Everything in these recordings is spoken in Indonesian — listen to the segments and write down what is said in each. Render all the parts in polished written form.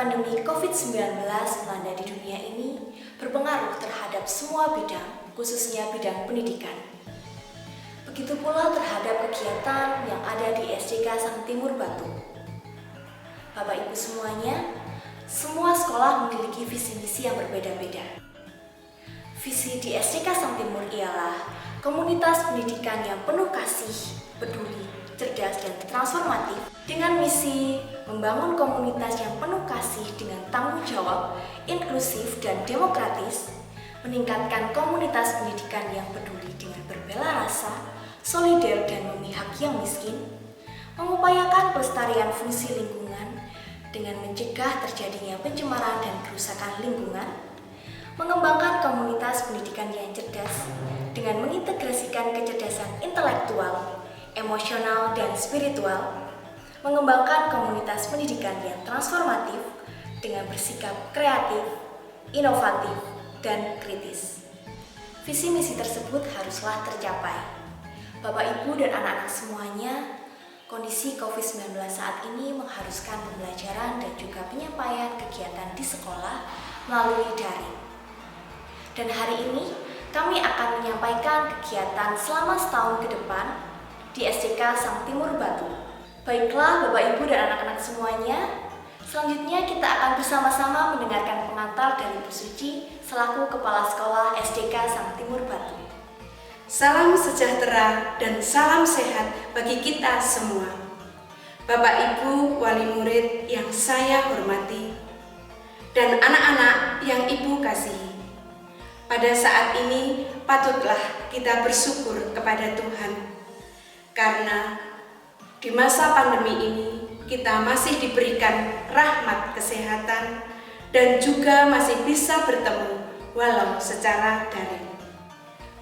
pandemi COVID-19 melanda di dunia ini berpengaruh terhadap semua bidang, khususnya bidang pendidikan. Begitu pula terhadap kegiatan yang ada di SDK Sang Timur Batu. Bapak Ibu semuanya, semua sekolah memiliki visi misi yang berbeda-beda. Visi di SDK Sang Timur ialah komunitas pendidikan yang penuh kasih, peduli, cerdas, dan transformatif dengan misi membangun komunitas yang penuh kasih dengan tanggung jawab, inklusif, dan demokratis, meningkatkan komunitas pendidikan yang peduli dengan berbela rasa, solider, dan memihak yang miskin, mengupayakan pelestarian fungsi lingkungan dengan mencegah terjadinya pencemaran dan kerusakan lingkungan, mengembangkan komunitas pendidikan yang cerdas dengan mengintegrasikan kecerdasan intelektual, emosional, dan spiritual, mengembangkan komunitas pendidikan yang transformatif dengan bersikap kreatif, inovatif, dan kritis. Visi misi tersebut haruslah tercapai. Bapak, Ibu, dan anak-anak semuanya, kondisi COVID-19 saat ini mengharuskan pembelajaran dan juga penyampaian kegiatan di sekolah melalui daring. Dan hari ini kami akan menyampaikan kegiatan selama setahun ke depan di SDK Sang Timur Batu. Baiklah Bapak, Ibu, dan anak-anak semuanya, selanjutnya kita akan bersama-sama mendengarkan pengantar dari Bu Suci selaku Kepala Sekolah SDK Sang Timur Batu. Salam sejahtera dan salam sehat bagi kita semua. Bapak Ibu wali murid yang saya hormati dan anak-anak yang Ibu kasihi. Pada saat ini patutlah kita bersyukur kepada Tuhan karena di masa pandemi ini kita masih diberikan rahmat kesehatan dan juga masih bisa bertemu walau secara daring.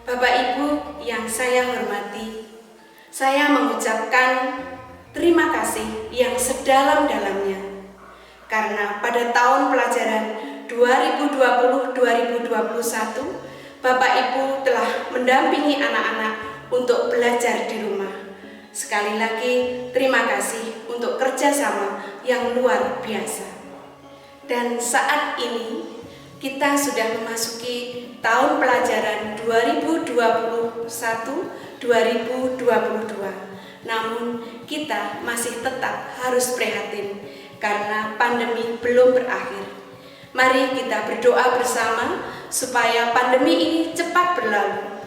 Bapak Ibu yang saya hormati, saya mengucapkan terima kasih yang sedalam-dalamnya karena pada tahun pelajaran 2020-2021 Bapak Ibu telah mendampingi anak-anak untuk belajar di rumah. Sekali lagi terima kasih untuk kerjasama yang luar biasa. Dan saat ini kita sudah memasuki tahun pelajaran 2021-2022. Namun kita masih tetap harus prihatin karena pandemi belum berakhir. Mari kita berdoa bersama supaya pandemi ini cepat berlalu.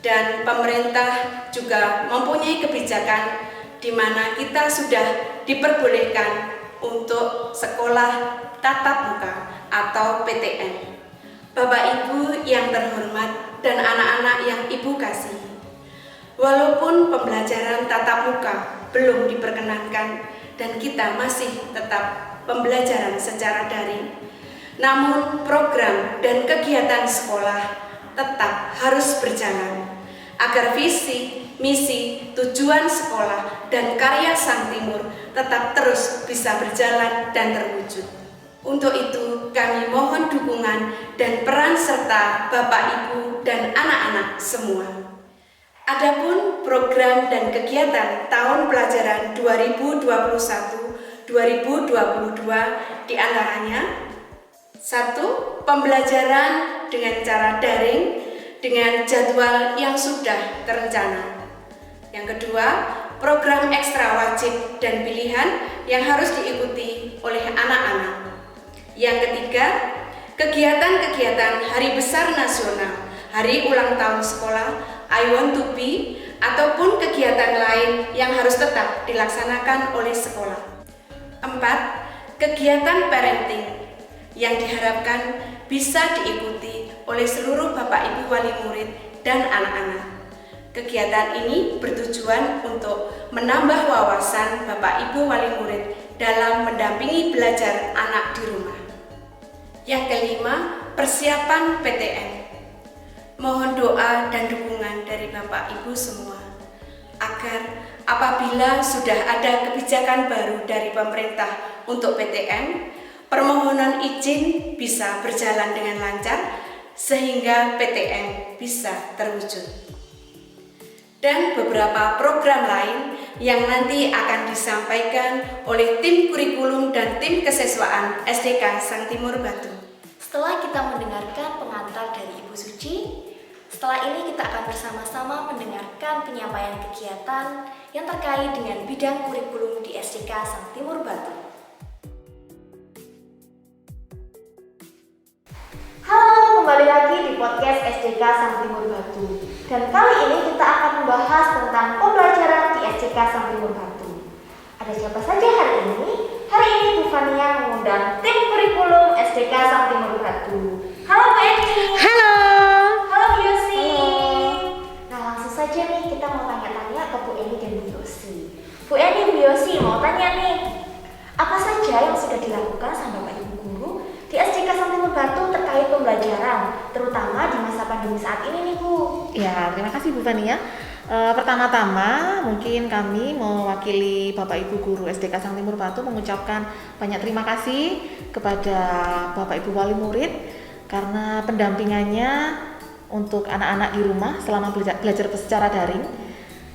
Dan pemerintah juga mempunyai kebijakan di mana kita sudah diperbolehkan untuk sekolah tatap muka atau PTM. Bapak Ibu yang terhormat dan anak-anak yang Ibu kasihi, walaupun pembelajaran tatap muka belum diperkenankan dan kita masih tetap pembelajaran secara daring, namun program dan kegiatan sekolah tetap harus berjalan agar visi, misi, tujuan sekolah, dan karya Sang Timur tetap terus bisa berjalan dan terwujud. Untuk itu, kami mohon dukungan dan peran serta Bapak, Ibu, dan anak-anak semua. Adapun program dan kegiatan tahun pelajaran 2021-2022 diantaranya 1. Pembelajaran dengan cara daring dengan jadwal yang sudah terencana. Yang kedua, program ekstra wajib dan pilihan yang harus diikuti oleh anak-anak. Yang ketiga, kegiatan-kegiatan Hari Besar Nasional, Hari Ulang Tahun Sekolah, I Want to Be, ataupun kegiatan lain yang harus tetap dilaksanakan oleh sekolah. 4. Kegiatan parenting yang diharapkan bisa diikuti oleh seluruh Bapak Ibu wali murid dan anak-anak. Kegiatan ini bertujuan untuk menambah wawasan Bapak Ibu wali murid dalam mendampingi belajar anak di rumah. Yang kelima, persiapan PTN. Mohon doa dan dukungan dari Bapak Ibu semua agar apabila sudah ada kebijakan baru dari pemerintah untuk PTN, permohonan izin bisa berjalan dengan lancar sehingga PTN bisa terwujud. dan beberapa program lain yang nanti akan disampaikan oleh tim kurikulum dan tim kesiswaan SDK Sang Timur Batu. Setelah kita mendengarkan pengantar dari Ibu Suci, setelah ini kita akan bersama-sama mendengarkan penyampaian kegiatan yang terkait dengan bidang kurikulum di SDK Sang Timur Batu. Halo, kembali lagi di podcast SDK Sang Timur Batu. Dan kali ini kita akan membahas tentang pembelajaran di SDK Sang Timur Batu. Ada siapa saja hari ini? Hari ini Bu Fania mengundang tim kurikulum SDK Sang Timur Batu. Halo Bu Eni. Halo. Halo Bu Yosi. Halo. Nah, langsung saja nih kita mau tanya-tanya ke Bu Eni dan Bu Yosi. Bu Eni, Bu Yosi mau tanya nih, apa saja yang sudah dilakukan sama Bapak Ibu Guru di SDK Sang Timur Batu terkait pembelajaran, terutama di masa pandemi saat ini nih Bu? Ya, terima kasih Bu Fania. Pertama-tama mungkin kami mewakili Bapak Ibu Guru SDK Sang Timur Batu mengucapkan banyak terima kasih kepada Bapak Ibu Wali Murid karena pendampingannya untuk anak-anak di rumah selama belajar secara daring,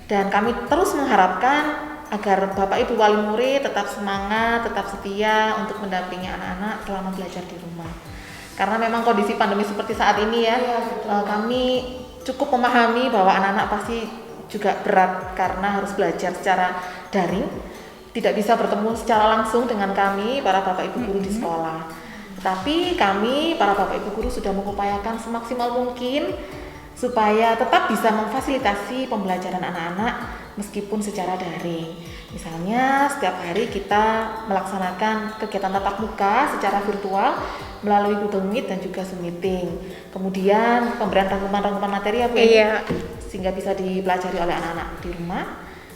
dan kami terus mengharapkan agar Bapak Ibu Wali Murid tetap semangat, tetap setia untuk mendampingi anak-anak selama belajar di rumah. Karena memang kondisi pandemi seperti saat ini ya, kami cukup memahami bahwa anak-anak pasti juga berat karena harus belajar secara daring, tidak bisa bertemu secara langsung dengan kami para Bapak Ibu Guru di sekolah. Tetapi kami para Bapak Ibu Guru sudah mengupayakan semaksimal mungkin supaya tetap bisa memfasilitasi pembelajaran anak-anak meskipun secara daring. Misalnya setiap hari kita melaksanakan kegiatan tatap muka secara virtual melalui Google Meet dan juga Zoom Meeting. Kemudian pemberian rangkuman-rangkuman materi ya Bu, sehingga bisa dipelajari oleh anak-anak di rumah.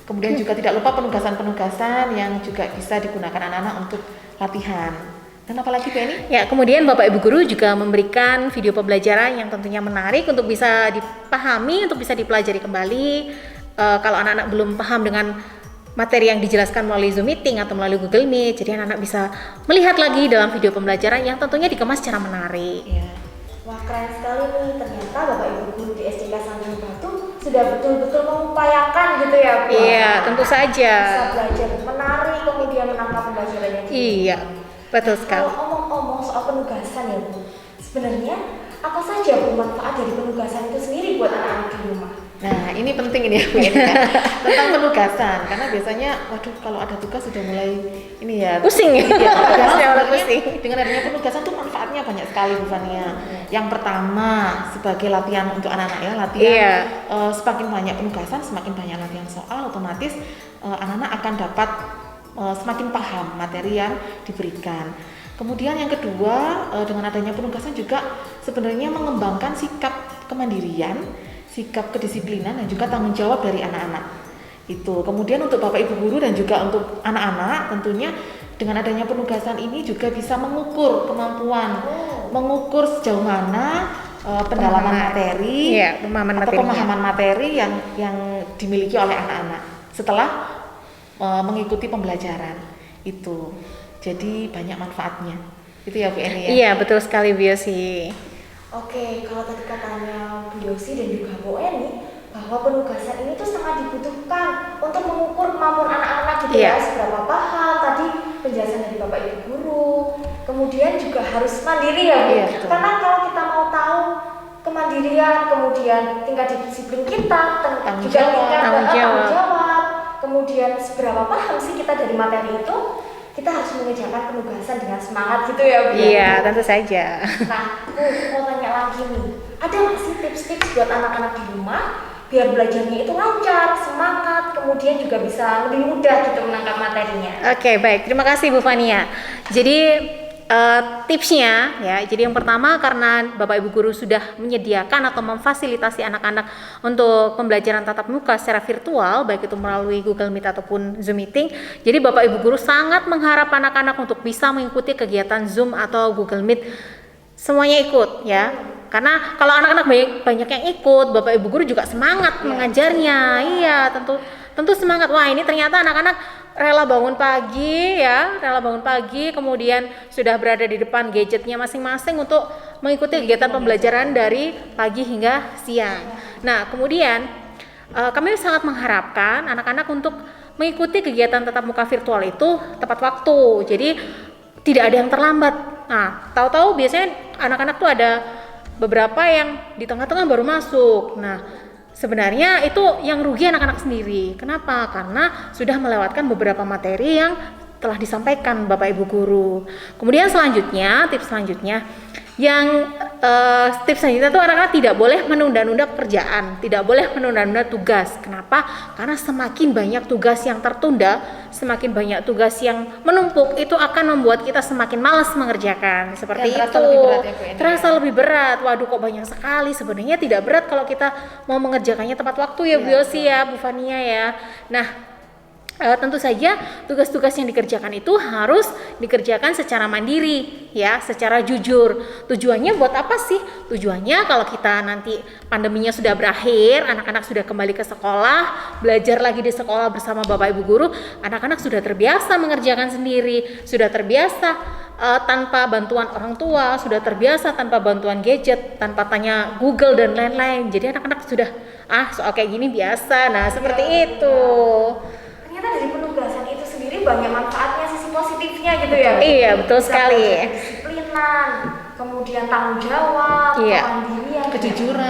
Kemudian juga tidak lupa penugasan-penugasan yang juga bisa digunakan anak-anak untuk latihan. Dan apalagi Bu Eni? Ya, kemudian Bapak Ibu Guru juga memberikan video pembelajaran yang tentunya menarik untuk bisa dipahami, untuk bisa dipelajari kembali. Kalau anak-anak belum paham dengan materi yang dijelaskan melalui Zoom Meeting atau melalui Google Meet, jadi anak-anak bisa melihat lagi dalam video pembelajaran yang tentunya dikemas secara menarik. Ya. Wah, keren sekali nih, ternyata Bapak Ibu Guru di SDK Sang Timur Batu sudah betul-betul mengupayakan gitu ya Bu. Iya, tentu saja. Bisa belajar menarik, kemudian menangkap pembelajarannya. Iya, betul sekali. Kalau omong-omong soal penugasan ya Bu, sebenarnya apa saja Bu manfaat dari penugasan itu sendiri buat anak-anak di rumah? Nah, ini penting ini ya Bu Eni, kan? Tentang penugasan, karena biasanya waduh kalau ada tugas sudah mulai ini ya Pusing ya? Iya, padahal Sebenarnya sebenarnya dengan adanya penugasan tuh manfaatnya banyak sekali Bu Fania. Yang pertama sebagai latihan untuk anak-anak ya, latihan semakin banyak penugasan, semakin banyak latihan soal, otomatis anak-anak akan dapat semakin paham materi yang diberikan. Kemudian yang kedua, dengan adanya penugasan juga sebenarnya mengembangkan sikap kemandirian, sikap kedisiplinan dan juga tanggung jawab dari anak-anak. Itu. Kemudian untuk Bapak Ibu Guru dan juga untuk anak-anak tentunya dengan adanya penugasan ini juga bisa mengukur kemampuan, mengukur sejauh mana pendalaman materi atau pemahaman materi yang dimiliki oleh anak-anak setelah mengikuti pembelajaran itu. Jadi banyak manfaatnya. Itu ya Bu Eni ya. Iya, betul sekali Bu Yosi. Oke, kalau tadi katanya Bu Yosi dan juga Bu Eni bahwa penugasan ini tuh sangat dibutuhkan untuk mengukur kemampuan anak-anak gitu ya, seberapa paham tadi penjelasan dari Bapak Ibu Guru. Kemudian juga harus mandiri ya Bu. Iya, betul. Karena kalau kita mau tahu kemandirian, kemudian tingkat disiplin kita, Tanggung juga jawab. tingkat Tanggung tanggung jawab. jawab, kemudian seberapa paham sih kita dari materi itu, kita harus mengerjakan penugasan dengan semangat gitu ya Bu. Iya, tentu saja. Nah, Bu mau tanya lagi nih, ada nggak sih tips-tips buat anak-anak di rumah biar belajarnya itu lancar, semangat, kemudian juga bisa lebih mudah gitu menangkap materinya? Oke, baik. Terima kasih Bu Fania. Jadi tipsnya ya, jadi yang pertama karena Bapak Ibu Guru sudah menyediakan atau memfasilitasi anak-anak untuk pembelajaran tatap muka secara virtual, baik itu melalui Google Meet ataupun Zoom Meeting. Jadi Bapak Ibu Guru sangat mengharap anak-anak untuk bisa mengikuti kegiatan Zoom atau Google Meet. Semuanya ikut ya. Karena kalau anak-anak banyak yang ikut, Bapak Ibu Guru juga semangat mengajarnya. Iya, tentu semangat. Wah, ini ternyata anak-anak rela bangun pagi ya, kemudian sudah berada di depan gadgetnya masing-masing untuk mengikuti kegiatan pembelajaran dari pagi hingga siang. Nah, kemudian kami sangat mengharapkan anak-anak untuk mengikuti kegiatan tatap muka virtual itu tepat waktu. Jadi tidak ada yang terlambat. Nah, tahu-tahu biasanya anak-anak tuh ada beberapa yang di tengah-tengah baru masuk. Nah, sebenarnya itu yang rugi anak-anak sendiri. Kenapa? Karena sudah melewatkan beberapa materi yang telah disampaikan Bapak Ibu guru. Kemudian tips selanjutnya yang tips selanjutnya tuh anak-anak tidak boleh menunda-nunda pekerjaan, tidak boleh menunda-nunda tugas. Kenapa? Karena semakin banyak tugas yang tertunda, semakin banyak tugas yang menumpuk, itu akan membuat kita semakin malas mengerjakan. Seperti Dan itu. terasa lebih berat ya, Bu Eni, Terasa lebih berat. Waduh, kok banyak sekali. Sebenarnya tidak berat kalau kita mau mengerjakannya tepat waktu ya, Bu Yosi ya, Bu Fania ya. Nah, tentu saja tugas-tugas yang dikerjakan itu harus dikerjakan secara mandiri ya, secara jujur. Tujuannya buat apa sih? Tujuannya kalau kita nanti pandeminya sudah berakhir, anak-anak sudah kembali ke sekolah, belajar lagi di sekolah bersama Bapak Ibu guru, anak-anak sudah terbiasa mengerjakan sendiri, sudah terbiasa tanpa bantuan orang tua, sudah terbiasa tanpa bantuan gadget, tanpa tanya Google dan lain-lain. Jadi anak-anak sudah soal kayak gini biasa. Nah, seperti itu. Ternyata dari penugasan itu sendiri banyak manfaatnya, sisi positifnya gitu ya. Iya, betul sekali. Kedisiplinan, kemudian tanggung jawab, Iya. kemandirian,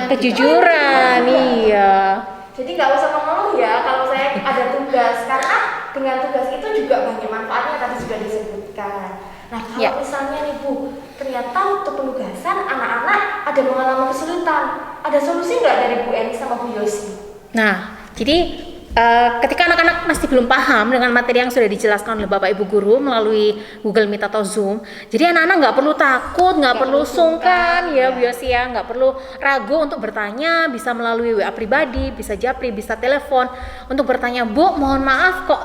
Kejujuran, iya. Jadi nggak usah mengeluh ya kalau saya ada tugas, karena dengan tugas itu juga banyak manfaatnya tadi sudah disebutkan. Nah, kalau Ya. misalnya nih Bu, ternyata waktu penugasan anak-anak ada mengalami kesulitan, ada solusi nggak dari Bu Eni sama Bu Yosi? Nah, jadi ketika anak-anak masih belum paham dengan materi yang sudah dijelaskan oleh Bapak Ibu guru melalui Google Meet atau Zoom, jadi anak-anak nggak perlu takut, nggak perlu sungkan ya Bu Yosi ya, nggak perlu ragu untuk bertanya, bisa melalui WA pribadi, bisa japri, bisa telepon untuk bertanya, Bu, mohon maaf kok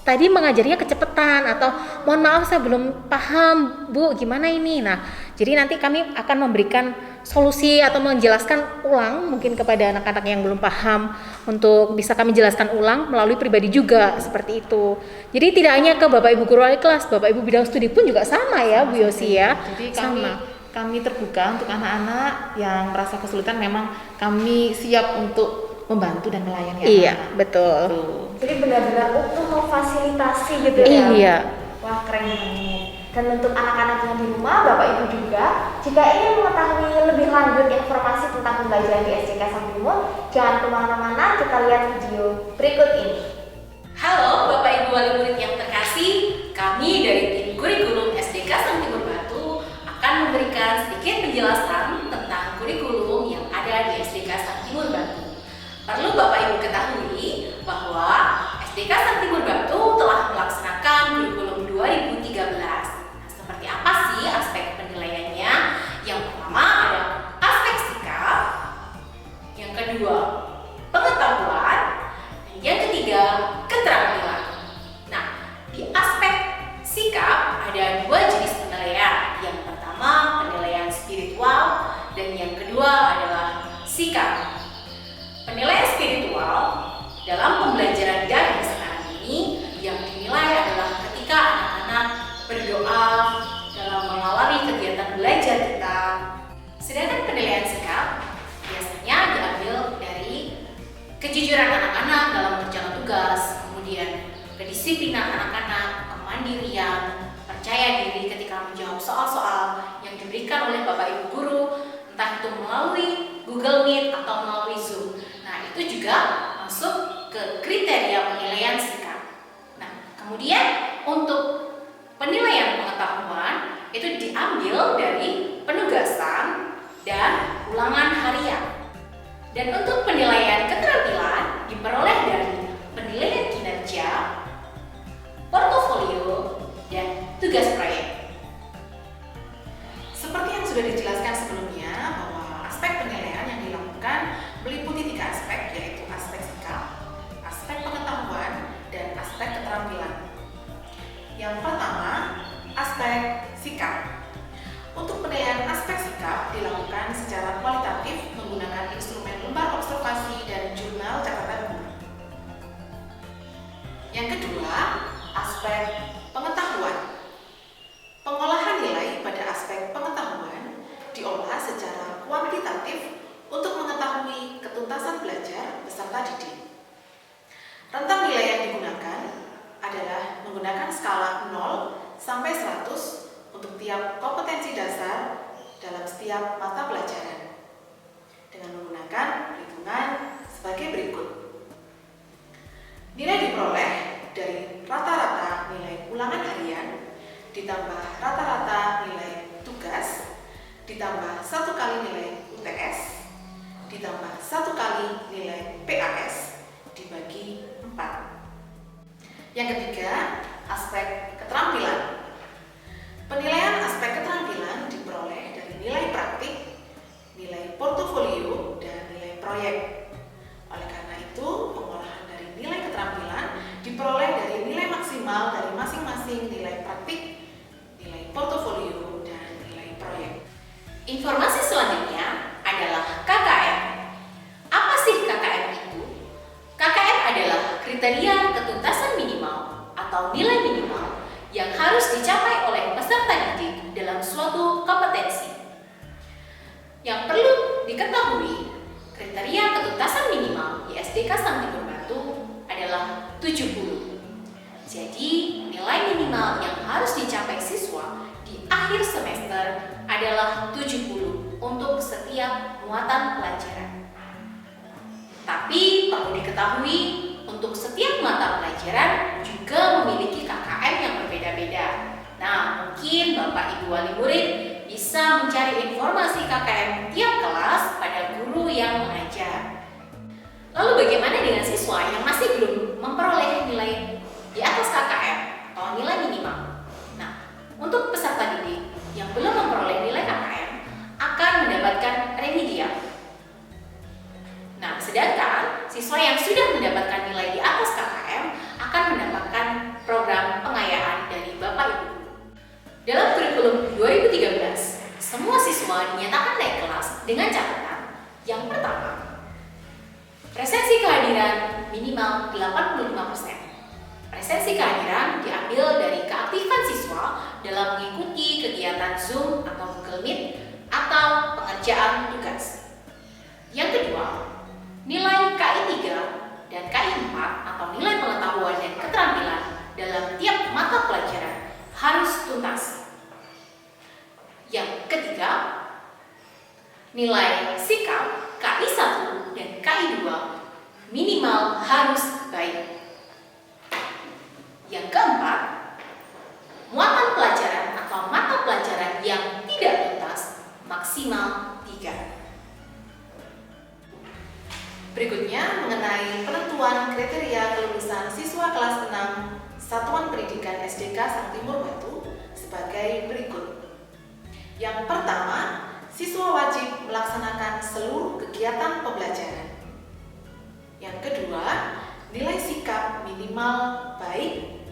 tadi mengajarnya kecepatan, atau mohon maaf saya belum paham Bu, gimana ini. Nah, jadi nanti kami akan memberikan solusi atau menjelaskan ulang mungkin kepada anak-anak yang belum paham, untuk bisa kami jelaskan ulang melalui pribadi juga, seperti itu. Jadi tidak hanya ke Bapak Ibu guru wali kelas, Bapak Ibu bidang studi pun juga sama ya Bu Yosi ya. Jadi sama. kami terbuka untuk anak-anak yang merasa kesulitan, memang kami siap untuk membantu dan melayani Iya, anak-anak. betul. Tuh. Jadi benar-benar untuk memfasilitasi gitu ya. Iya. Wah, keren banget. Dan untuk anak-anak yang di rumah, Bapak Ibu juga, jika ingin mengetahui lebih lanjut informasi tentang pembelajaran di SDK Sang Timur, jangan kemana-mana, kita lihat video berikut ini. Halo Bapak Ibu wali murid yang terkasih, kami dari tim kurikulum SDK Sang Timur Batu akan memberikan sedikit penjelasan tentang kurikulum yang ada di SDK Sang Timur Batu. Perlu Bapak Ibu ketahui bahwa SDK Sang Timur Batu telah melaksanakan kurikulum 2013. Nah, seperti apa sih aspek penilaiannya? Yang pertama ada aspek sikap, yang kedua pengetahuan, dan yang ketiga keterampilan. Nah, di aspek sikap ada dua jenis penilaian. Yang pertama penilaian spiritual, dan yang kedua adalah sikap. Penilaian spiritual dalam pembelajaran daring sekarang ini yang dinilai adalah ketika anak-anak berdoa dalam mengawali kegiatan belajar kita. Sedangkan penilaian sikap biasanya diambil dari kejujuran anak-anak dalam mengerjakan tugas, kemudian kedisiplinan anak-anak, kemandirian, percaya diri ketika menjawab soal-soal yang diberikan oleh Bapak Ibu guru, entah itu melalui Google Meet atau melalui Zoom. Nah, itu juga masuk ke kriteria penilaian sikap. Nah, kemudian untuk penilaian pengetahuan itu diambil dari penugasan dan ulangan harian. Dan untuk penilaian keterampilan diperoleh dari penilaian kinerja, portofolio, dan tugas proyek. Seperti yang sudah dijelaskan sebelumnya, bahwa aspek penilaian yang dilakukan meliputi 3 aspek, yaitu aspek sikap, aspek pengetahuan, dan aspek keterampilan. Yang pertama, aspek sikap. Untuk penilaian aspek sikap dilakukan secara kualitatif menggunakan instrumen lembar observasi ketuntasan belajar peserta didik. Rentang nilai yang digunakan adalah menggunakan skala 0 sampai 100 untuk tiap kompetensi dasar dalam setiap mata pelajaran, dengan menggunakan perhitungan sebagai berikut. Nilai diperoleh dari rata-rata nilai ulangan harian ditambah rata-rata nilai tugas ditambah 1 kali nilai UTS ditambah 1 kali nilai PAS dibagi 4. Yang ketiga, aspek keterampilan. Penilaian aspek keterampilan diperoleh dari nilai praktik, nilai portofolio, dan nilai proyek. Oleh karena itu, pengolahan dari nilai keterampilan diperoleh dari nilai maksimal dari masing-masing nilai praktik, nilai portofolio, dan nilai proyek. Informasi selanjutnya adalah KKM. Apa sih KKM itu? KKM adalah kriteria ketuntasan minimal atau nilai minimal yang harus dicapai oleh peserta didik dalam suatu kompetensi. Yang perlu diketahui, kriteria ketuntasan minimal di SDK Sang Timur Batu adalah 70. Jadi, nilai minimal yang harus dicapai siswa di akhir semester adalah 70 untuk setiap muatan pelajaran. Tapi perlu diketahui, untuk setiap mata pelajaran juga memiliki KKM yang berbeda-beda. Nah, mungkin Bapak Ibu wali murid bisa mencari informasi KKM tiap kelas pada guru yang mengajar. Lalu bagaimana dengan siswa yang masih belum memperoleh nilai di atas KKM atau nilai minimal? Nah, untuk peserta didik yang belum memperoleh nilai KKM akan mendapatkan remedial. Nah, sedangkan siswa yang sudah mendapatkan nilai di atas KKM akan mendapatkan program pengayaan dari Bapak Ibu. Dalam kurikulum 2013, semua siswa dinyatakan naik kelas dengan catatan yang pertama, presensi kehadiran minimal 85%. Presensi kehadiran diambil dari keaktifan siswa dalam mengikuti kegiatan Zoom atau Google Meet atau pengerjaan tugas. Yang kedua, nilai KI 3 dan KI 4 atau nilai pengetahuan dan keterampilan dalam tiap mata pelajaran harus tuntas. Yang ketiga, nilai sikap KI 1 dan KI 2 minimal harus baik. Yang keempat, muatan pelajaran atau mata pelajaran yang tidak tuntas maksimal 3. Berikutnya mengenai penentuan kriteria kelulusan siswa kelas 6 Satuan Pendidikan SDK Sang Timur Batu sebagai berikut. Yang pertama, siswa wajib melaksanakan seluruh kegiatan pembelajaran. Yang kedua, nilai sikap minimal baik.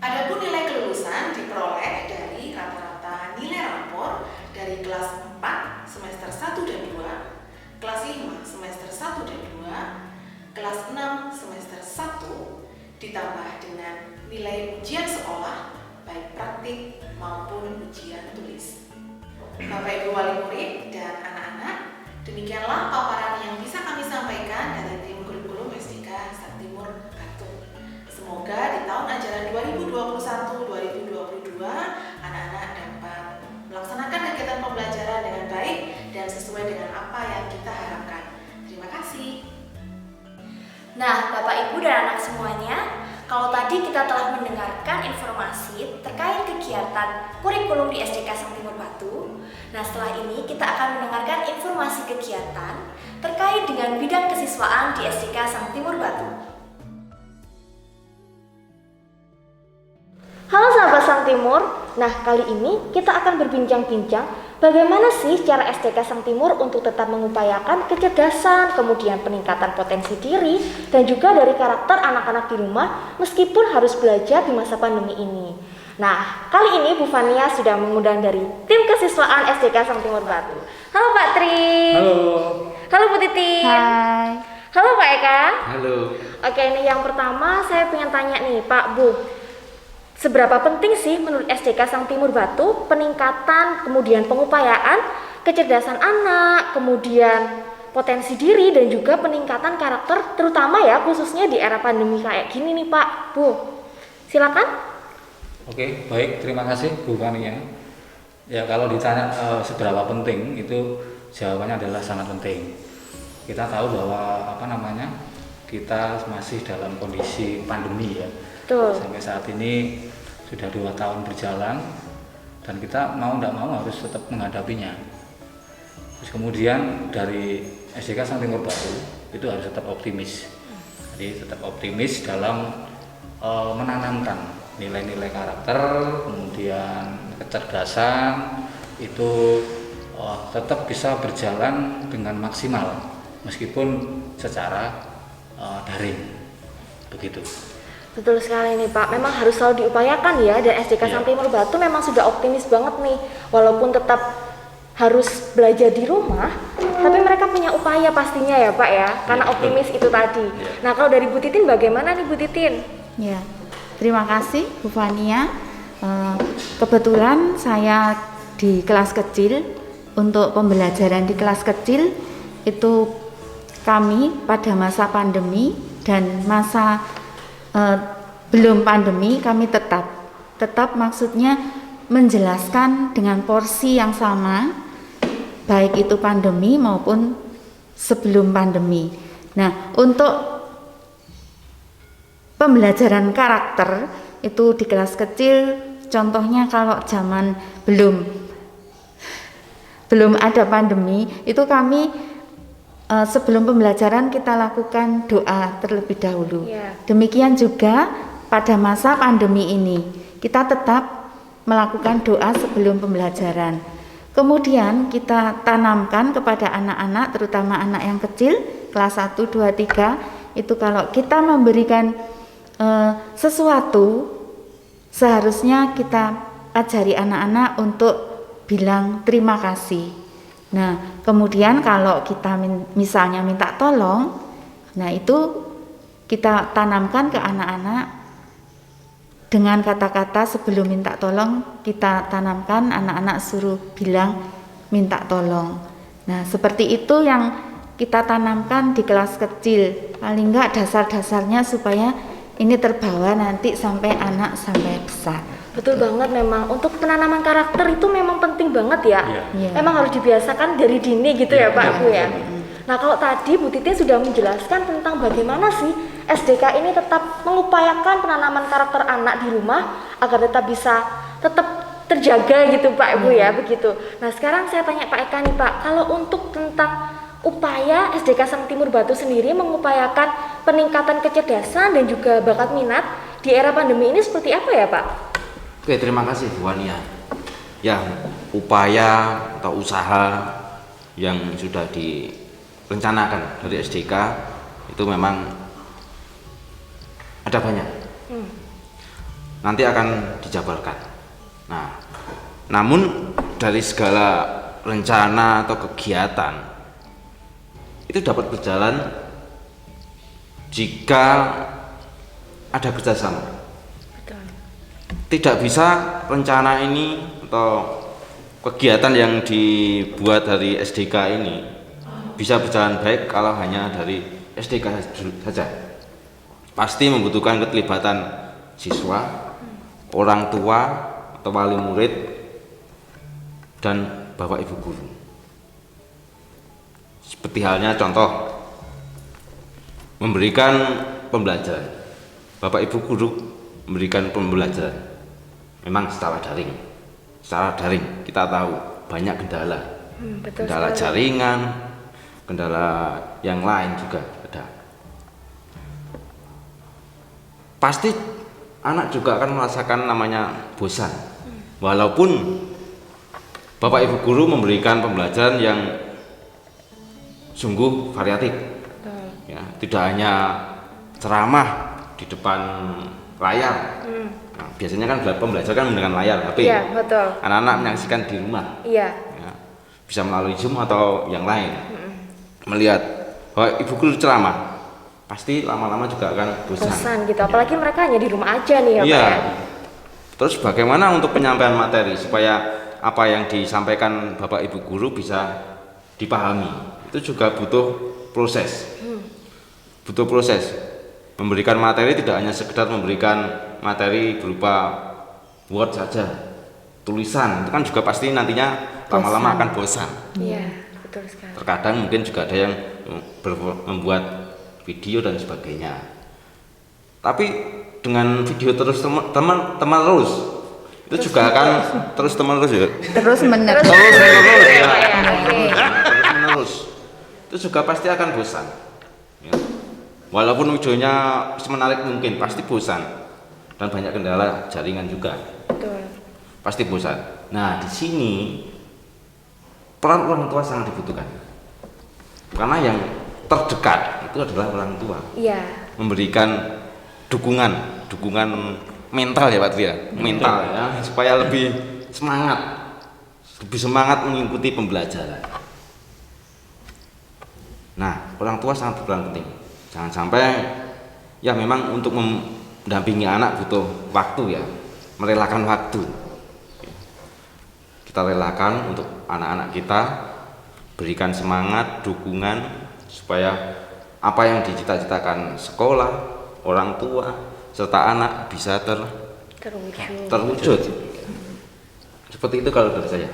Adapun nilai kelulusan diperoleh dari rata-rata nilai rapor dari kelas 4 semester 1 dan 2, kelas 5 semester 1 dan 2, kelas 6 semester 1, ditambah dengan nilai ujian sekolah, baik praktik maupun ujian tulis. Bapak Ibu wali murid dan anak-anak, demikianlah paparan yang bisa kami sampaikan dari tim kurikulum SDK Sang Timur Batu. Semoga di tahun ajaran 2021-2022 anak-anak dapat melaksanakan kegiatan pembelajaran dengan baik dan sesuai dengan apa yang kita harapkan. Terima kasih. Nah, Bapak Ibu dan anak semuanya, kalau tadi kita telah mendengarkan informasi terkait kegiatan kurikulum di SDK Sang Timur Batu, nah setelah ini kita akan mendengarkan informasi kegiatan terkait dengan bidang kesiswaan di SDK Sang Timur Batu. Halo sahabat Sang Timur, nah kali ini kita akan berbincang-bincang bagaimana sih cara SDK Sang Timur untuk tetap mengupayakan kecerdasan, kemudian peningkatan potensi diri, dan juga dari karakter anak-anak di rumah meskipun harus belajar di masa pandemi ini. Nah, kali ini Bu Fania sudah mengundang dari tim kesiswaan SDK Sang Timur Batu. Halo Pak Tri. Halo. Halo Bu Titi. Hai. Halo Pak Eka. Halo. Oke, ini yang pertama saya pengen tanya nih Pak, Bu. Seberapa penting sih menurut SDK Sang Timur Batu peningkatan kemudian pengupayaan kecerdasan anak, kemudian potensi diri dan juga peningkatan karakter, terutama ya khususnya di era pandemi kayak gini nih Pak, Bu. Silakan. Oke, baik, terima kasih Bu Fania. Ya, kalau ditanya seberapa penting, itu jawabannya adalah sangat penting. Kita tahu bahwa kita masih dalam kondisi pandemi ya. Betul. Sampai saat ini sudah 2 tahun berjalan dan kita mau tidak mau harus tetap menghadapinya. Terus kemudian dari SDK Sang Timur Batu itu harus tetap optimis. Jadi tetap optimis dalam menanamkan nilai-nilai karakter, kemudian kecerdasan itu tetap bisa berjalan dengan maksimal meskipun secara daring, begitu. Betul sekali nih Pak, memang harus selalu diupayakan ya, dan SDK Sang Timur Batu memang sudah optimis banget nih, walaupun tetap harus belajar di rumah, tapi mereka punya upaya pastinya ya Pak ya, karena optimis itu tadi. Nah kalau dari Bu Titin bagaimana nih Bu Titin? Ya, terima kasih Bu Fania. Kebetulan saya di kelas kecil, untuk pembelajaran di kelas kecil itu kami pada masa pandemi dan masa belum pandemi kami tetap maksudnya menjelaskan dengan porsi yang sama, baik itu pandemi maupun sebelum pandemi. Nah, untuk pembelajaran karakter itu di kelas kecil, contohnya kalau zaman belum ada pandemi, itu kami sebelum pembelajaran kita lakukan doa terlebih dahulu. Demikian juga pada masa pandemi ini, kita tetap melakukan doa sebelum pembelajaran. Kemudian kita tanamkan kepada anak-anak, terutama anak yang kecil, kelas 1, 2, 3, itu kalau kita memberikan sesuatu, seharusnya kita ajari anak-anak untuk bilang terima kasih. Nah, kemudian kalau kita misalnya minta tolong, nah itu kita tanamkan ke anak-anak dengan kata-kata sebelum minta tolong, kita tanamkan anak-anak suruh bilang minta tolong. Nah, seperti itu yang kita tanamkan di kelas kecil, paling enggak dasar-dasarnya supaya ini terbawa nanti sampai anak sampai besar. Betul banget, memang untuk penanaman karakter itu memang penting banget ya. Memang harus dibiasakan dari dini gitu ya Pak Bu ya. Nah kalau tadi Bu Titin sudah menjelaskan tentang bagaimana sih SDK ini tetap mengupayakan penanaman karakter anak di rumah agar tetap terjaga gitu Pak Bu ya, begitu. Nah sekarang saya tanya Pak Eka nih Pak, kalau untuk tentang upaya SDK Sang Timur Batu sendiri mengupayakan peningkatan kecerdasan dan juga bakat minat di era pandemi ini seperti apa ya Pak? Oke, terima kasih Bu Wania. Ya, upaya atau usaha yang sudah direncanakan dari SDK itu memang ada banyak. Nanti akan dijabarkan. Nah, namun dari segala rencana atau kegiatan itu dapat berjalan jika ada kerjasama. Tidak bisa rencana ini atau kegiatan yang dibuat dari SDK ini bisa berjalan baik kalau hanya dari SDK saja. Pasti membutuhkan keterlibatan siswa, orang tua atau wali murid, dan bapak ibu guru. Seperti halnya contoh memberikan pembelajaran, bapak ibu guru memberikan pembelajaran memang secara daring kita tahu banyak kendala, kendala jaringan, kendala yang lain juga ada. Pasti anak juga akan merasakan namanya bosan, walaupun bapak ibu guru memberikan pembelajaran yang sungguh variatif. Ya, tidak hanya ceramah di depan layar. Nah, biasanya kan pembelajaran kan menggunakan layar, tapi anak-anak menyaksikan di rumah. Ya, bisa melalui Zoom atau yang lain. Melihat bahwa ibu guru ceramah, pasti lama-lama juga akan bosan gitu, apalagi mereka hanya di rumah aja nih ya Pak ya. Terus bagaimana untuk penyampaian materi supaya apa yang disampaikan bapak ibu guru bisa dipahami. Itu juga butuh proses. Butuh proses. Memberikan materi tidak hanya sekedar memberikan materi berupa word saja, tulisan, itu kan juga pasti nantinya lama-lama akan bosan. Iya, betul sekali. Terkadang mungkin juga ada yang membuat video dan sebagainya. Tapi dengan video terus teman terus itu juga akan terus menerus ya. Terus menerus. Terus menerus ya. Oke. Terus menerus. Itu juga pasti akan bosan. Ya. Walaupun videonya semenarik mungkin, pasti bosan dan banyak kendala jaringan juga. Betul. Pasti bosan. Nah, di sini peran orang tua sangat dibutuhkan. Karena yang terdekat itu adalah orang tua. Iya. Memberikan dukungan mental ya Pak Tri ya, mental ya, supaya lebih semangat mengikuti pembelajaran. Nah, orang tua sangat berperan penting. Jangan sampai ya memang untuk mendampingi anak butuh waktu ya, merelakan waktu. Kita relakan untuk anak-anak kita, berikan semangat, dukungan supaya apa yang dicita-citakan sekolah, orang tua, serta anak bisa terwujud. Seperti itu kalau dari saya.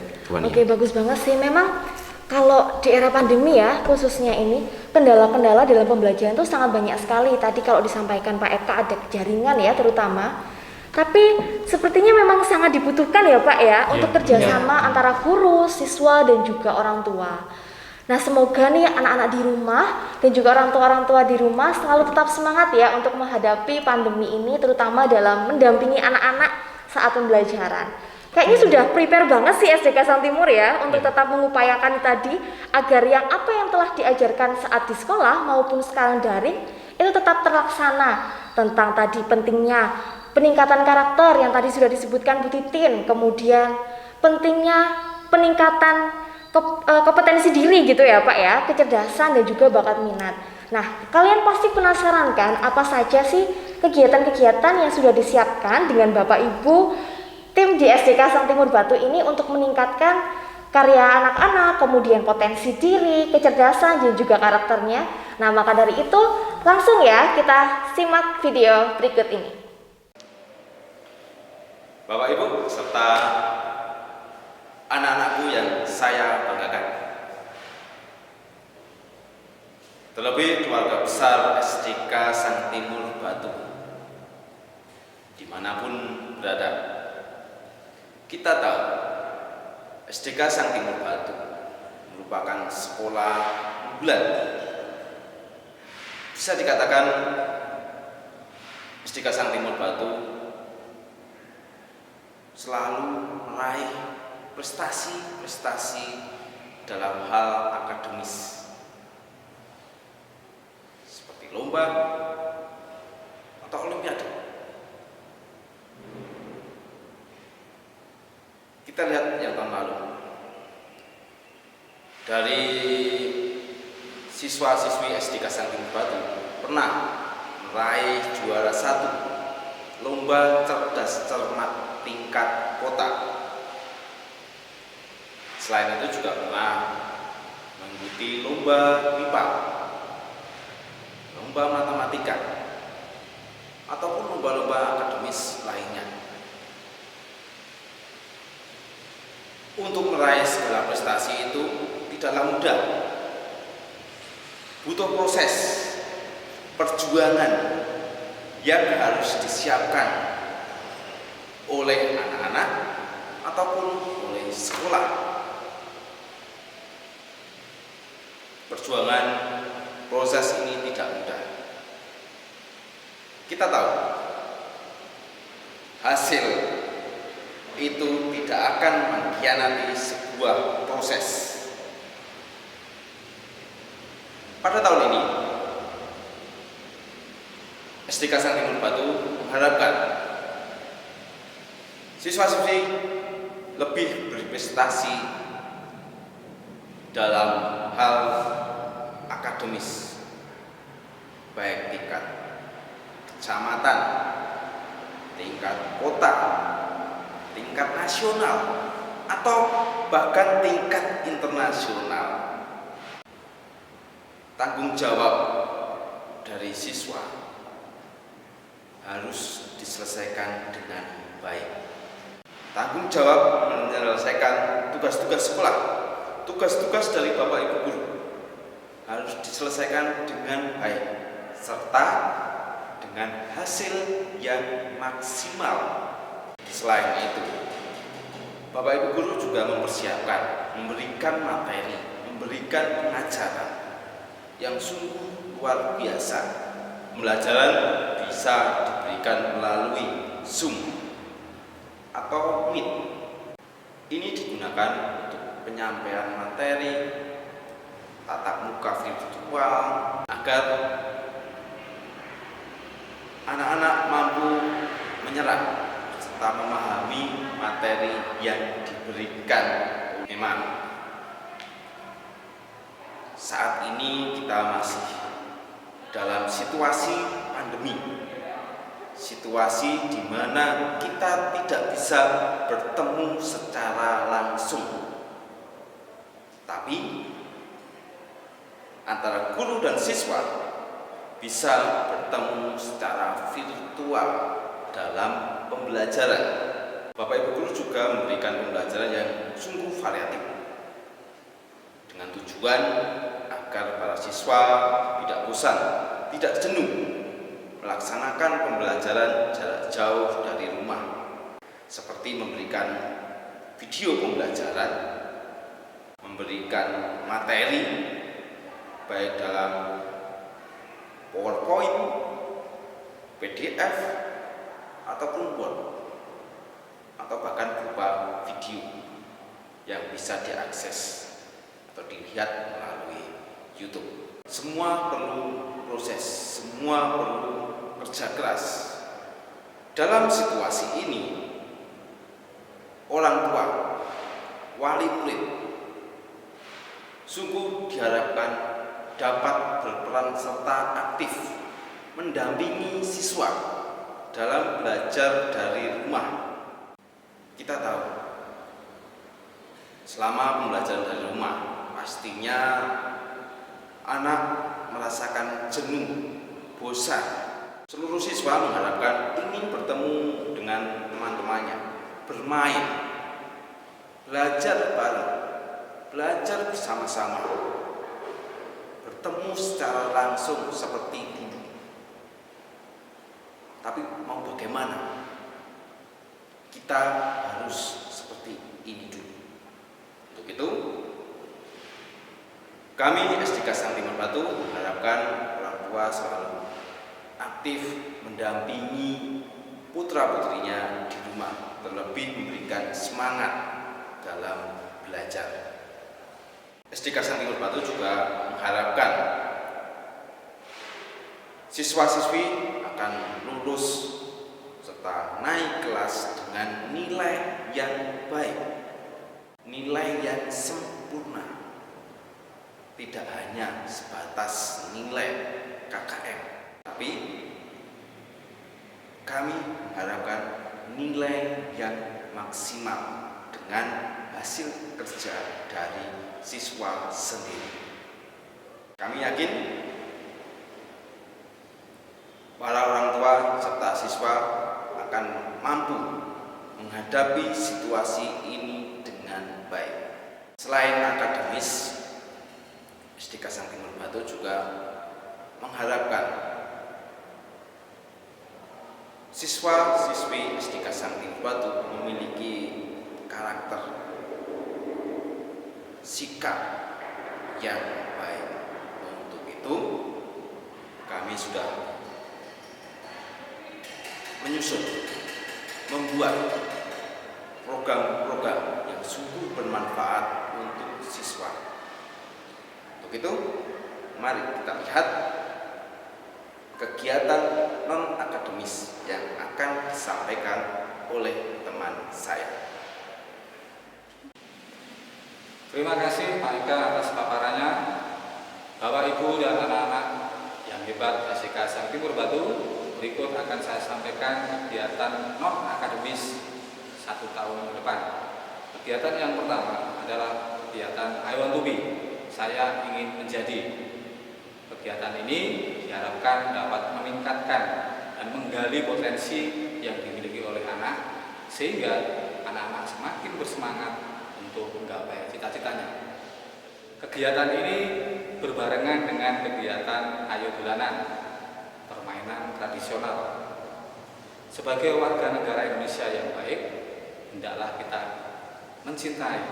Oke, bagus banget sih. Memang kalau di era pandemi ya, khususnya ini, kendala-kendala dalam pembelajaran itu sangat banyak sekali. Tadi kalau disampaikan Pak Eka ada jaringan ya terutama. Tapi sepertinya memang sangat dibutuhkan ya Pak ya, untuk kerjasama antara guru, siswa, dan juga orang tua. Nah, semoga nih anak-anak di rumah dan juga orang tua di rumah selalu tetap semangat ya untuk menghadapi pandemi ini, terutama dalam mendampingi anak-anak saat pembelajaran. Kayaknya sudah prepare banget sih SDK Sang Timur ya untuk tetap mengupayakan tadi agar apa yang telah diajarkan saat di sekolah maupun sekarang daring itu tetap terlaksana, tentang tadi pentingnya peningkatan karakter yang tadi sudah disebutkan Bu Titin, kemudian pentingnya peningkatan kompetensi diri gitu ya Pak ya, kecerdasan dan juga bakat minat. Nah, kalian pasti penasaran kan apa saja sih kegiatan-kegiatan yang sudah disiapkan dengan Bapak Ibu tim di SDK Sang Timur Batu ini untuk meningkatkan karya anak-anak, kemudian potensi diri, kecerdasan dan juga karakternya. Nah, maka dari itu langsung ya kita simak video berikut ini. Bapak Ibu serta anak-anakku yang saya banggakan, terlebih keluarga besar SDK Sang Timur Batu, dimanapun berada, kita tahu SDK Sang Timur Batu merupakan sekolah unggulan. Bisa dikatakan SDK Sang Timur Batu selalu meraih prestasi-prestasi dalam hal akademis seperti lomba atau olimpiade. Kita lihat yang tahun lalu, dari siswa-siswi SDK Sang Timur Batu pernah meraih juara 1 lomba cerdas cermat tingkat kota. Selain itu juga pernah mengikuti lomba MIPA, lomba matematika, ataupun lomba-lomba akademis lainnya. Untuk meraih segala prestasi itu tidaklah mudah. Butuh proses perjuangan yang harus disiapkan oleh anak-anak ataupun oleh sekolah. Perjuangan proses ini tidak mudah. Kita tahu hasil itu tidak akan mengkhianati sebuah proses. Pada tahun ini SDK Sang Timur Batu mengharapkan siswa-siswi lebih berprestasi dalam hal akademis, baik tingkat kecamatan, tingkat kota, tingkat nasional, atau bahkan tingkat internasional. tanggung jawab dari siswa harus diselesaikan dengan baik. Tanggung jawab menyelesaikan tugas-tugas sekolah, tugas-tugas dari Bapak Ibu guru harus diselesaikan dengan baik serta dengan hasil yang maksimal. Selain itu, Bapak Ibu guru juga mempersiapkan, memberikan materi, memberikan pengajaran yang sungguh luar biasa. Pembelajaran bisa diberikan melalui Zoom atau Meet. Ini digunakan untuk penyampaian materi tatap muka virtual agar anak-anak mampu menyerap serta memahami materi yang diberikan. Memang saat ini kita masih dalam situasi pandemi, situasi di mana kita tidak bisa bertemu secara langsung, tapi antara guru dan siswa bisa bertemu secara virtual dalam pembelajaran. Bapak Ibu guru juga memberikan pembelajaran yang sungguh variatif dengan tujuan agar para siswa tidak bosan, tidak jenuh melaksanakan pembelajaran jarak jauh dari rumah, seperti memberikan video pembelajaran, memberikan materi baik dalam PowerPoint, PDF, ataupun Word, atau bahkan berupa video yang bisa diakses atau dilihat melalui YouTube. Semua perlu proses, semua perlu kerja keras. Dalam situasi ini, orang tua, wali murid sungguh diharapkan dapat berperan serta aktif mendampingi siswa dalam belajar dari rumah. Kita tahu, selama pembelajaran dari rumah, pastinya anak merasakan jenuh, bosan. Seluruh siswa mengharapkan ingin bertemu dengan teman-temannya, bermain, belajar bareng, belajar bersama-sama, bertemu secara langsung seperti dulu. Tapi mau bagaimana? Kita harus seperti ini dulu. Untuk itu, kami SDK Sang Timur Batu mengharapkan orang tua selalu aktif mendampingi putra-putrinya di rumah, terlebih memberikan semangat dalam belajar. SDK Sang Timur Batu juga mengharapkan siswa-siswi akan lulus serta naik kelas dengan nilai yang baik, nilai yang sempurna, tidak hanya sebatas nilai KKM, tapi kami mengharapkan nilai yang maksimal dengan hasil kerja dari siswa sendiri. Kami yakin para orang tua serta siswa akan mampu menghadapi situasi ini dengan baik. Selain akademis, SDK Sang Timur Batu juga mengharapkan siswa-siswi SDK Sang Timur Batu memiliki karakter, sikap yang baik. Untuk itu, kami sudah menyusun, membuat program-program yang sungguh bermanfaat untuk siswa. Untuk itu, mari kita lihat kegiatan non-akademis yang akan disampaikan oleh teman saya. Terima kasih Pak Eka atas paparannya. Bapak, Ibu, dan anak-anak yang hebat SDK Sang Timur Batu, berikut akan saya sampaikan kegiatan non-akademis 1 tahun ke depan. Kegiatan yang pertama adalah kegiatan I want to be, saya ingin menjadi. Kegiatan ini diharapkan dapat meningkatkan dan menggali potensi yang dimiliki oleh anak sehingga anak-anak semakin bersemangat untuk menggapai cita-citanya. Kegiatan ini berbarengan dengan kegiatan ayo dolanan, permainan tradisional. Sebagai warga negara Indonesia yang baik, hendaklah kita mencintai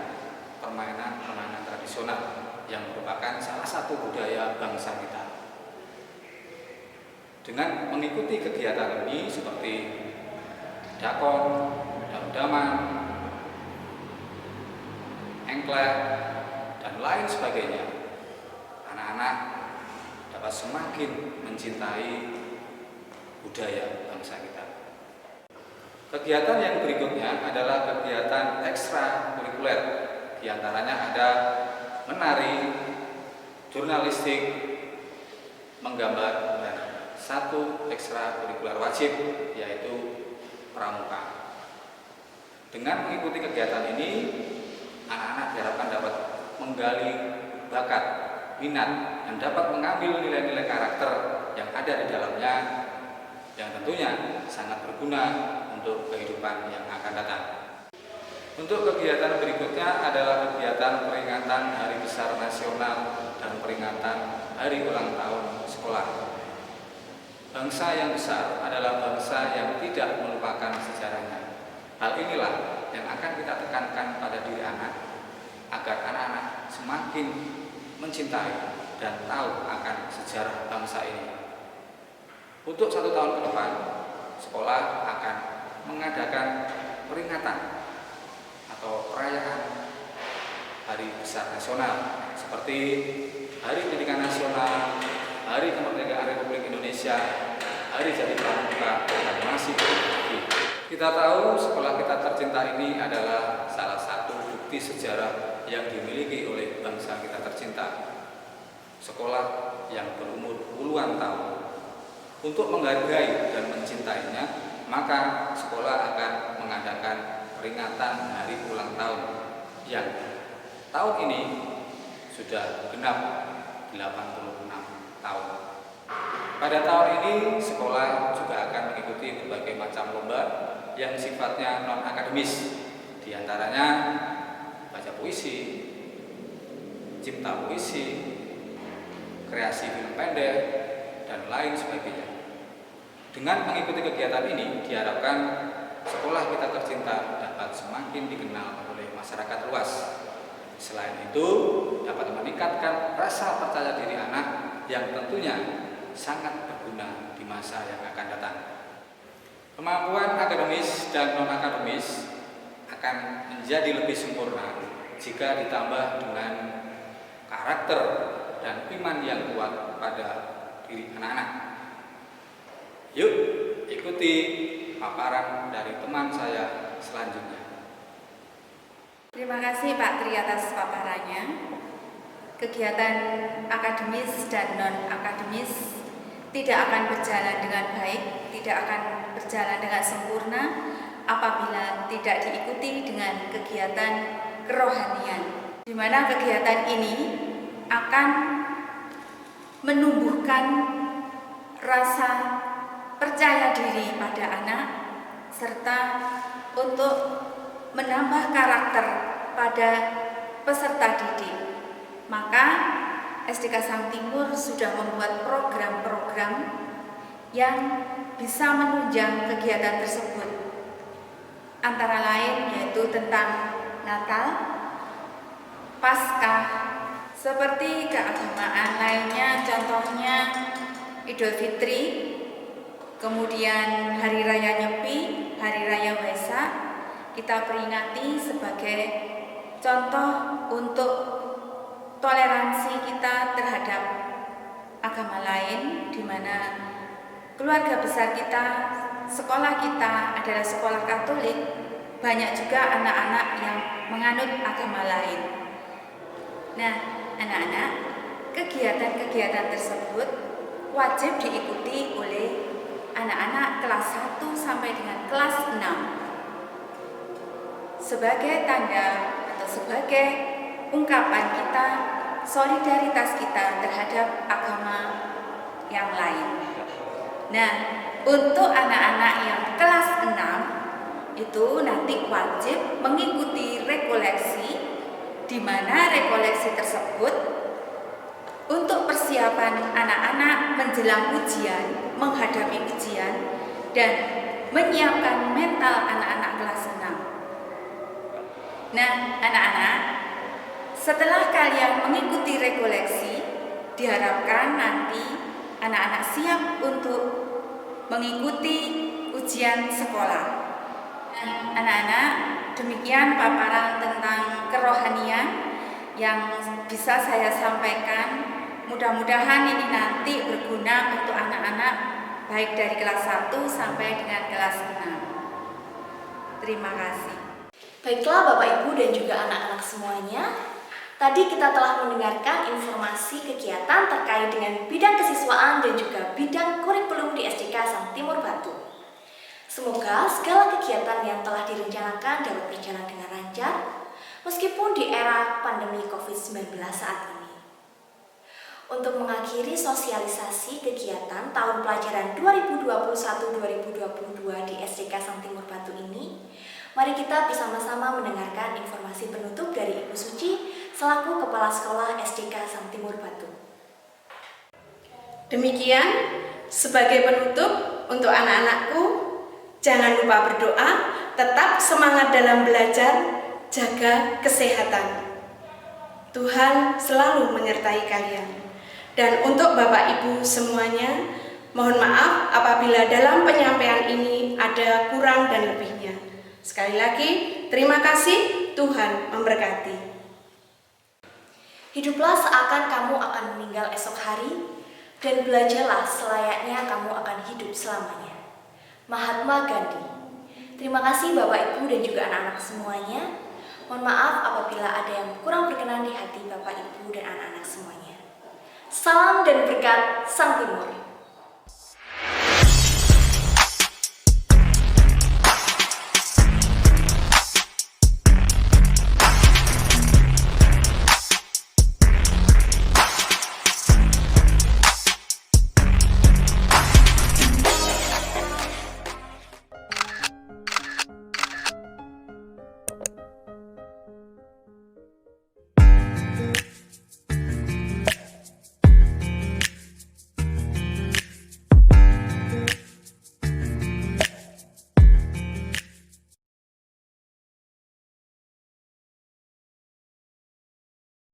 permainan-permainan tradisional yang merupakan salah satu budaya bangsa kita. Dengan mengikuti kegiatan ini seperti dakon, daman, engklek, dan lain sebagainya, anak-anak dapat semakin mencintai budaya bangsa kita. Kegiatan yang berikutnya adalah kegiatan ekstrakurikuler. Di antaranya ada menari, jurnalistik, menggambar, dan satu ekstrakurikuler wajib yaitu pramuka. Dengan mengikuti kegiatan ini, anak-anak diharapkan dapat menggali bakat, minat, dan dapat mengambil nilai-nilai karakter yang ada di dalamnya yang tentunya sangat berguna untuk kehidupan yang akan datang. Untuk kegiatan berikutnya adalah kegiatan peringatan Hari Besar Nasional dan peringatan Hari Ulang Tahun Sekolah. Bangsa yang besar adalah bangsa yang tidak melupakan sejarahnya. Hal inilah yang akan kita tekankan pada diri anak, agar anak-anak semakin mencintai dan tahu akan sejarah bangsa ini. Untuk 1 tahun ke depan, sekolah akan mengadakan peringatan atau perayaan Hari Besar Nasional seperti Hari Pendidikan Nasional, Hari Kemerdekaan Republik Indonesia, Hari Jadi Pramuka, dan masih banyak lagi. Kita tahu sekolah kita tercinta ini adalah salah satu bukti sejarah yang dimiliki oleh bangsa kita tercinta. Sekolah yang berumur puluhan tahun. Untuk menghargai dan mencintainya, maka sekolah akan mengadakan peringatan hari ulang tahun yang tahun ini sudah genap 86 tahun. Pada tahun ini sekolah juga akan mengikuti berbagai macam lomba yang sifatnya non-akademis. Di antaranya baca puisi, cipta puisi, kreasi film pendek, dan lain sebagainya. Dengan mengikuti kegiatan ini, diharapkan sekolah kita tercinta dapat semakin dikenal oleh masyarakat luas. Selain itu, dapat meningkatkan rasa percaya diri anak yang tentunya sangat berguna di masa yang akan datang. Kemampuan akademis dan non-akademis akan menjadi lebih sempurna jika ditambah dengan karakter dan iman yang kuat pada diri anak-anak. Yuk, ikuti paparan dari teman saya selanjutnya. Terima kasih Pak Tri atas paparannya. Kegiatan akademis dan non-akademis tidak akan berjalan dengan baik, tidak akan berjalan dengan sempurna apabila tidak diikuti dengan kegiatan kerohanian, di mana kegiatan ini akan menumbuhkan rasa percaya diri pada anak serta untuk menambah karakter pada peserta didik. Maka SDK Sang Timur sudah membuat program-program yang bisa menunjang kegiatan tersebut. Antara lain yaitu tentang Natal, Paskah, seperti keagamaan lainnya, contohnya Idul Fitri, kemudian Hari Raya Nyepi, Hari Raya Waisak, kita peringati sebagai contoh untuk toleransi kita terhadap agama lain, di mana keluarga besar kita, sekolah kita adalah sekolah Katolik, banyak juga anak-anak yang menganut agama lain. Nah, anak-anak, kegiatan-kegiatan tersebut wajib diikuti oleh anak-anak kelas 1 sampai dengan kelas 6 sebagai tanda atau sebagai ungkapan kita solidaritas kita terhadap agama yang lain. Nah, untuk anak-anak yang kelas 6 itu nanti wajib mengikuti rekoleksi, di mana rekoleksi tersebut untuk persiapan anak-anak menjelang ujian, menghadapi ujian, dan menyiapkan mental anak-anak kelas 6. Nah, anak-anak, setelah kalian mengikuti rekoleksi, diharapkan nanti anak-anak siap untuk mengikuti ujian sekolah. Nah, anak-anak, demikian paparan tentang kerohanian yang bisa saya sampaikan. Mudah-mudahan ini nanti berguna untuk anak-anak baik dari kelas 1 sampai dengan kelas 6. Terima kasih. Baiklah Bapak Ibu dan juga anak-anak semuanya, tadi kita telah mendengarkan informasi kegiatan terkait dengan bidang kesiswaan dan juga bidang kurikulum di SDK Sang Timur Batu. Semoga segala kegiatan yang telah direncanakan dapat berjalan dengan lancar, meskipun di era pandemi COVID-19 saat ini. Untuk mengakhiri sosialisasi kegiatan tahun pelajaran 2021-2022 di SDK Sang Timur Batu ini, mari kita bersama-sama mendengarkan informasi penutup dari Ibu Suci selaku Kepala Sekolah SDK Sang Timur Batu. Demikian, sebagai penutup untuk anak-anakku, jangan lupa berdoa, tetap semangat dalam belajar, jaga kesehatan. Tuhan selalu menyertai kalian. Dan untuk Bapak Ibu semuanya, mohon maaf apabila dalam penyampaian ini ada kurang dan lebihnya. Sekali lagi, terima kasih, Tuhan memberkati. Hiduplah seakan kamu akan meninggal esok hari, dan belajarlah selayaknya kamu akan hidup selamanya. Mahatma Gandhi. Terima kasih Bapak Ibu dan juga anak-anak semuanya. Mohon maaf apabila ada yang kurang berkenan di hati Bapak Ibu dan anak-anak semuanya. Salam dan berkat Sang Timur.